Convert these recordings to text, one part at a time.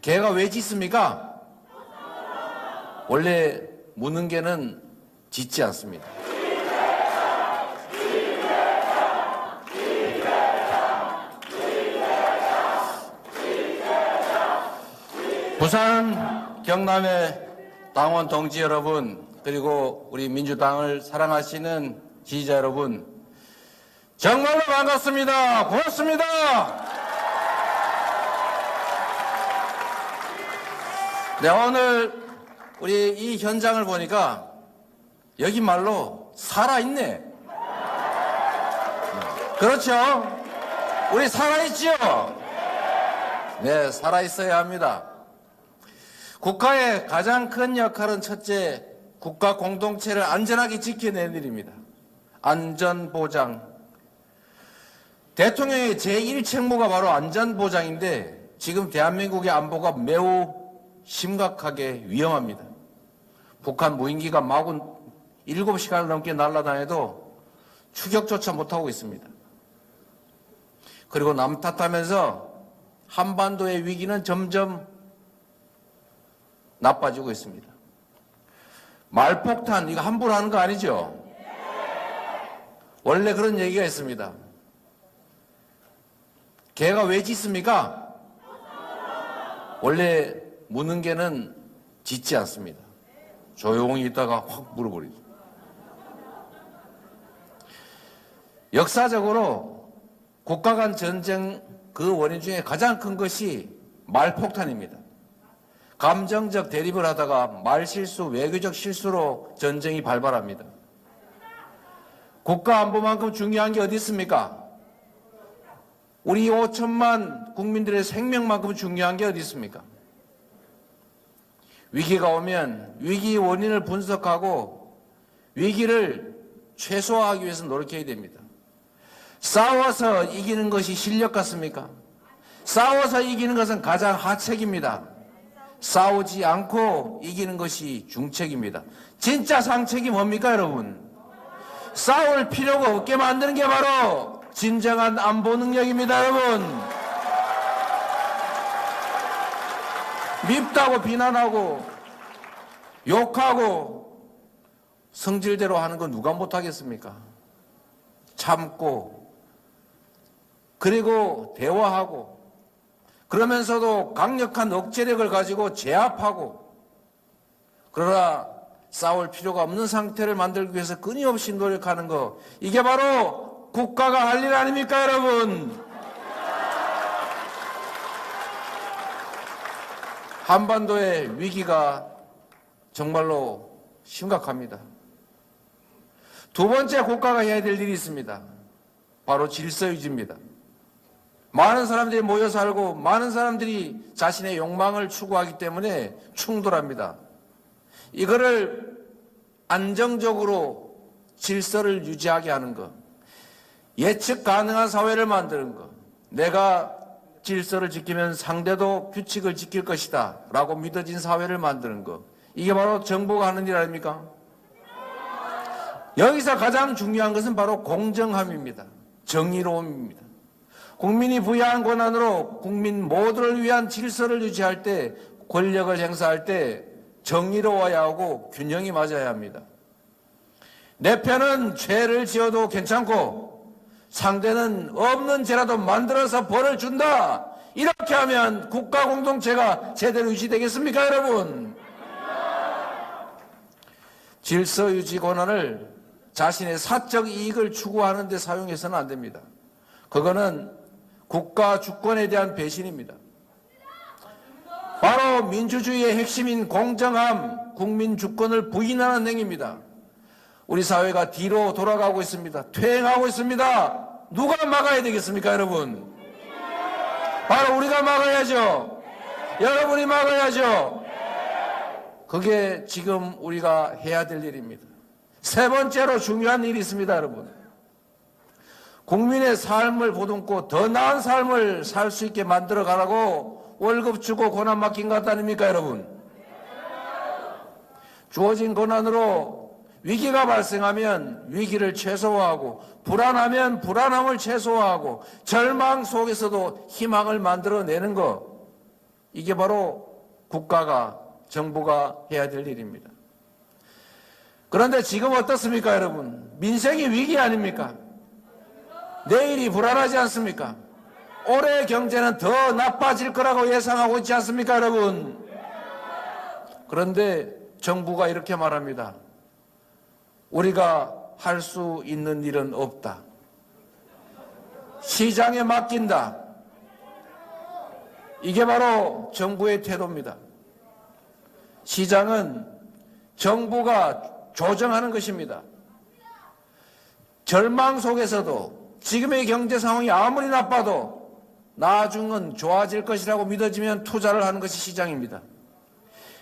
개가 왜 짖습니까? 원래 무는 개는 짖지 않습니다. 부산 경남의 당원 동지 여러분, 그리고 우리 민주당을 사랑하시는 지지자 여러분, 정말로 반갑습니다. 고맙습니다. 네, 오늘 우리 이 현장을 보니까 여기 말로 살아있네. 그렇죠? 우리 살아있지요? 네, 살아있어야 합니다. 국가의 가장 큰 역할은 첫째, 국가 공동체를 안전하게 지켜내는 일입니다. 안전보장. 대통령의 제1책무가 바로 안전보장인데 지금 대한민국의 안보가 매우 심각하게 위험합니다. 북한 무인기가 마구 7시간을 넘게 날아다녀도 추격조차 못하고 있습니다. 그리고 남 탓하면서 한반도의 위기는 점점 나빠지고 있습니다. 말폭탄, 이거 함부로 하는 거 아니죠? 원래 그런 얘기가 있습니다. 개가 왜 짖습니까? 원래 무는 개는 짖지 않습니다. 조용히 있다가 확 물어버리죠. 역사적으로 국가 간 전쟁 그 원인 중에 가장 큰 것이 말폭탄입니다. 감정적 대립을 하다가 말실수, 외교적 실수로 전쟁이 발발합니다. 국가 안보만큼 중요한 게 어디 있습니까? 우리 5천만 국민들의 생명만큼 중요한 게 어디 있습니까? 위기가 오면 위기 원인을 분석하고 위기를 최소화하기 위해서 노력해야 됩니다. 싸워서 이기는 것이 실력 같습니까? 싸워서 이기는 것은 가장 하책입니다. 싸우지 않고 이기는 것이 중책입니다. 진짜 상책이 뭡니까, 여러분? 싸울 필요가 없게 만드는 게 바로 진정한 안보 능력입니다, 여러분. 밉다고 비난하고 욕하고 성질대로 하는 건 누가 못하겠습니까? 참고 그리고 대화하고 그러면서도 강력한 억제력을 가지고 제압하고, 그러나 싸울 필요가 없는 상태를 만들기 위해서 끊임없이 노력하는 것, 이게 바로 국가가 할 일 아닙니까, 여러분? 한반도의 위기가 정말로 심각합니다. 두 번째 국가가 해야 될 일이 있습니다. 바로 질서 유지입니다. 많은 사람들이 모여 살고 많은 사람들이 자신의 욕망을 추구하기 때문에 충돌합니다. 이거를 안정적으로 질서를 유지하게 하는 것, 예측 가능한 사회를 만드는 것, 내가 질서를 지키면 상대도 규칙을 지킬 것이다 라고 믿어진 사회를 만드는 것, 이게 바로 정부가 하는 일 아닙니까? 여기서 가장 중요한 것은 바로 공정함입니다. 정의로움입니다. 국민이 부여한 권한으로 국민 모두를 위한 질서를 유지할 때, 권력을 행사할 때 정의로워야 하고 균형이 맞아야 합니다. 내 편은 죄를 지어도 괜찮고 상대는 없는 죄라도 만들어서 벌을 준다, 이렇게 하면 국가 공동체가 제대로 유지되겠습니까, 여러분? 질서 유지 권한을 자신의 사적 이익을 추구하는 데 사용해서는 안 됩니다. 그거는 국가 주권에 대한 배신입니다. 바로 민주주의의 핵심인 공정함, 국민 주권을 부인하는 행위입니다. 우리 사회가 뒤로 돌아가고 있습니다. 퇴행하고 있습니다. 누가 막아야 되겠습니까, 여러분? 바로 우리가 막아야죠. 여러분이 막아야죠. 그게 지금 우리가 해야 될 일입니다. 세 번째로 중요한 일이 있습니다, 여러분. 국민의 삶을 보듬고 더 나은 삶을 살 수 있게 만들어 가라고 월급 주고 권한 맡긴 것 아닙니까, 여러분? 주어진 권한으로 위기가 발생하면 위기를 최소화하고, 불안하면 불안함을 최소화하고, 절망 속에서도 희망을 만들어내는 것, 이게 바로 국가가, 정부가 해야 될 일입니다. 그런데 지금 어떻습니까, 여러분? 민생이 위기 아닙니까? 내일이 불안하지 않습니까? 올해 경제는 더 나빠질 거라고 예상하고 있지 않습니까, 여러분? 그런데 정부가 이렇게 말합니다. 우리가 할 수 있는 일은 없다. 시장에 맡긴다. 이게 바로 정부의 태도입니다. 시장은 정부가 조정하는 것입니다. 절망 속에서도 지금의 경제 상황이 아무리 나빠도 나중은 좋아질 것이라고 믿어지면 투자를 하는 것이 시장입니다.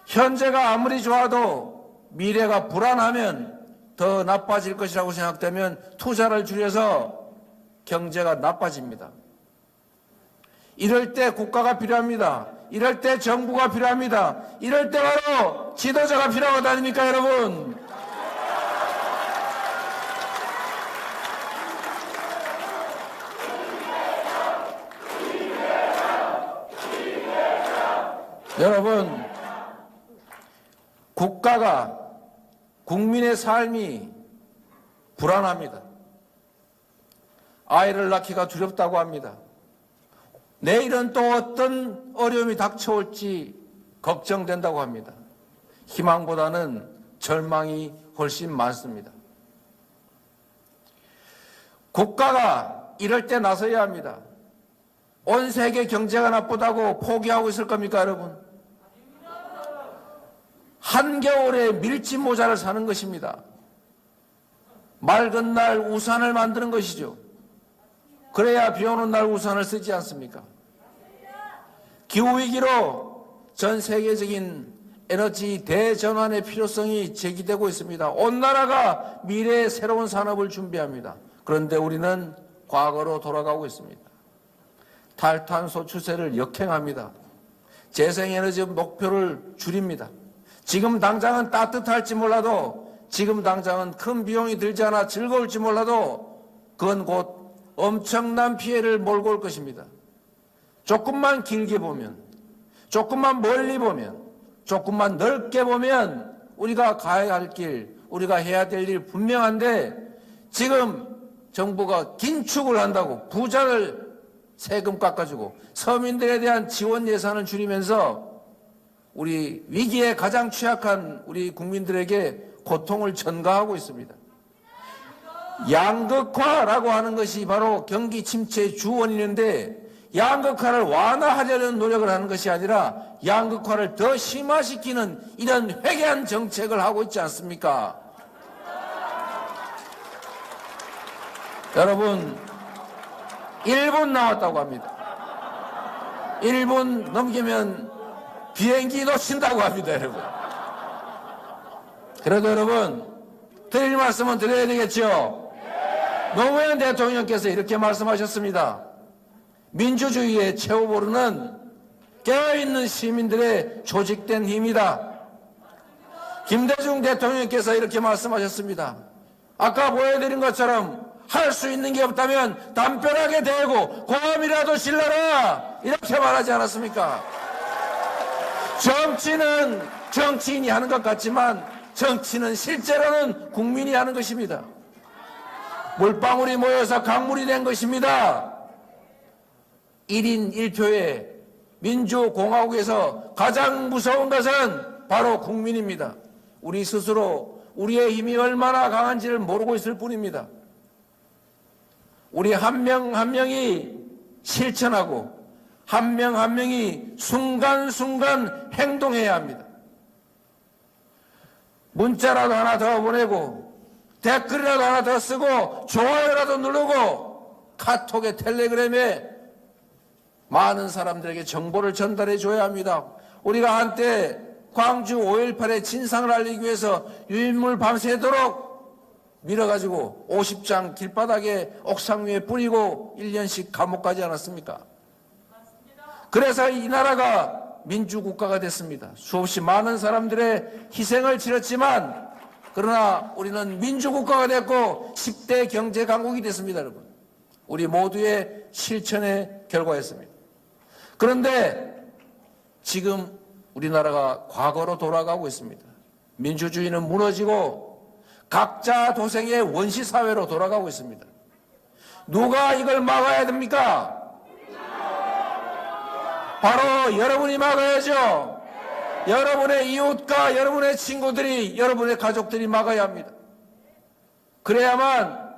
현재가 아무리 좋아도 미래가 불안하면 더 나빠질 것이라고 생각되면 투자를 줄여서 경제가 나빠집니다. 이럴 때 국가가 필요합니다. 이럴 때 정부가 필요합니다. 이럴 때 바로 지도자가 필요하다 아닙니까, 여러분? 여러분, 국가가, 국민의 삶이 불안합니다. 아이를 낳기가 두렵다고 합니다. 내일은 또 어떤 어려움이 닥쳐올지 걱정된다고 합니다. 희망보다는 절망이 훨씬 많습니다. 국가가 이럴 때 나서야 합니다. 온 세계 경제가 나쁘다고 포기하고 있을 겁니까, 여러분? 한겨울에 밀짚 모자를 사는 것입니다. 맑은 날 우산을 만드는 것이죠. 그래야 비 오는 날 우산을 쓰지 않습니까? 기후위기로 전 세계적인 에너지 대전환의 필요성이 제기되고 있습니다. 온 나라가 미래의 새로운 산업을 준비합니다. 그런데 우리는 과거로 돌아가고 있습니다. 탈탄소 추세를 역행합니다. 재생에너지 목표를 줄입니다. 지금 당장은 따뜻할지 몰라도, 지금 당장은 큰 비용이 들지 않아 즐거울지 몰라도 그건 곧 엄청난 피해를 몰고 올 것입니다. 조금만 길게 보면, 조금만 멀리 보면, 조금만 넓게 보면 우리가 가야 할 길, 우리가 해야 될 일 분명한데 지금 정부가 긴축을 한다고 부자를 세금 깎아주고 서민들에 대한 지원 예산을 줄이면서 우리 위기에 가장 취약한 우리 국민들에게 고통을 전가하고 있습니다. 양극화라고 하는 것이 바로 경기 침체의 주원인인데 양극화를 완화하려는 노력을 하는 것이 아니라 양극화를 더 심화시키는 이런 회개한 정책을 하고 있지 않습니까? 여러분, 1분 남았다고 합니다. 1분 넘기면 비행기 놓친다고 합니다, 여러분. 그래도 여러분, 드릴 말씀은 드려야 되겠죠? 노무현 대통령께서 이렇게 말씀하셨습니다. 민주주의의 최후보루는 깨어있는 시민들의 조직된 힘이다. 김대중 대통령께서 이렇게 말씀하셨습니다. 아까 보여드린 것처럼 할 수 있는 게 없다면 담벼락에 대고 고함이라도 질러라, 이렇게 말하지 않았습니까? 정치는 정치인이 하는 것 같지만 정치는 실제로는 국민이 하는 것입니다. 물방울이 모여서 강물이 된 것입니다. 1인 1표에 민주공화국에서 가장 무서운 것은 바로 국민입니다. 우리 스스로 우리의 힘이 얼마나 강한지를 모르고 있을 뿐입니다. 우리 한 명 한 명이 실천하고 한 명 한 명이 순간순간 행동해야 합니다. 문자라도 하나 더 보내고 댓글이라도 하나 더 쓰고 좋아요라도 누르고 카톡에 텔레그램에 많은 사람들에게 정보를 전달해 줘야 합니다. 우리가 한때 광주 5.18의 진상을 알리기 위해서 유인물 밤새도록 밀어가지고 50장 길바닥에 옥상 위에 뿌리고 1년씩 감옥 가지 않았습니까? 그래서 이 나라가 민주국가가 됐습니다. 수없이 많은 사람들의 희생을 치렀지만 그러나 우리는 민주국가가 됐고 10대 경제 강국이 됐습니다, 여러분. 우리 모두의 실천의 결과였습니다. 그런데 지금 우리나라가 과거로 돌아가고 있습니다. 민주주의는 무너지고 각자 도생의 원시사회로 돌아가고 있습니다. 누가 이걸 막아야 됩니까? 바로 여러분이 막아야죠. 여러분의 이웃과 여러분의 친구들이, 여러분의 가족들이 막아야 합니다. 그래야만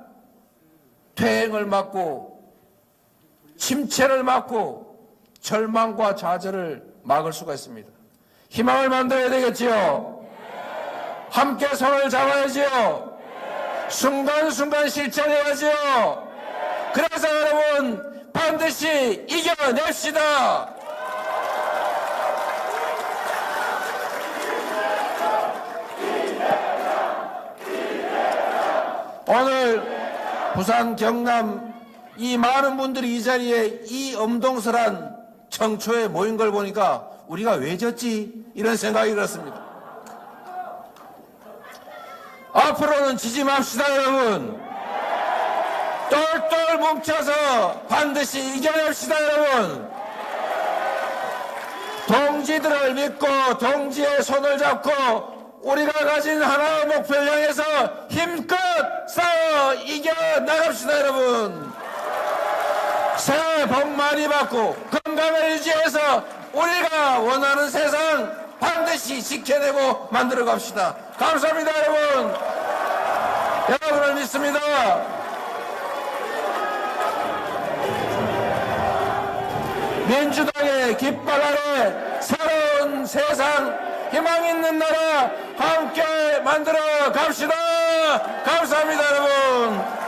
퇴행을 막고 침체를 막고 절망과 좌절을 막을 수가 있습니다. 희망을 만들어야 되겠지요. 함께 손을 잡아야지요. 순간순간 실천해야지요. 그래서 여러분 반드시 이겨냅시다. 오늘 부산, 경남 이 많은 분들이 이 자리에 이 엄동설한 청초에 모인 걸 보니까 우리가 왜 졌지? 이런 생각이 들었습니다. 앞으로는 지지 맙시다, 여러분. 똘똘 뭉쳐서 반드시 이겨냅시다, 여러분. 동지들을 믿고 동지의 손을 잡고 우리가 가진 하나의 목표를 향해서 힘껏 싸워 이겨나갑시다, 여러분. 새해 복 많이 받고 건강을 유지해서 우리가 원하는 세상 반드시 지켜내고 만들어 갑시다. 감사합니다, 여러분. 여러분을 믿습니다. 민주당의 깃발 아래 새로운 세상, 희망 있는 나라 함께 만들어 갑시다. 감사합니다, 여러분.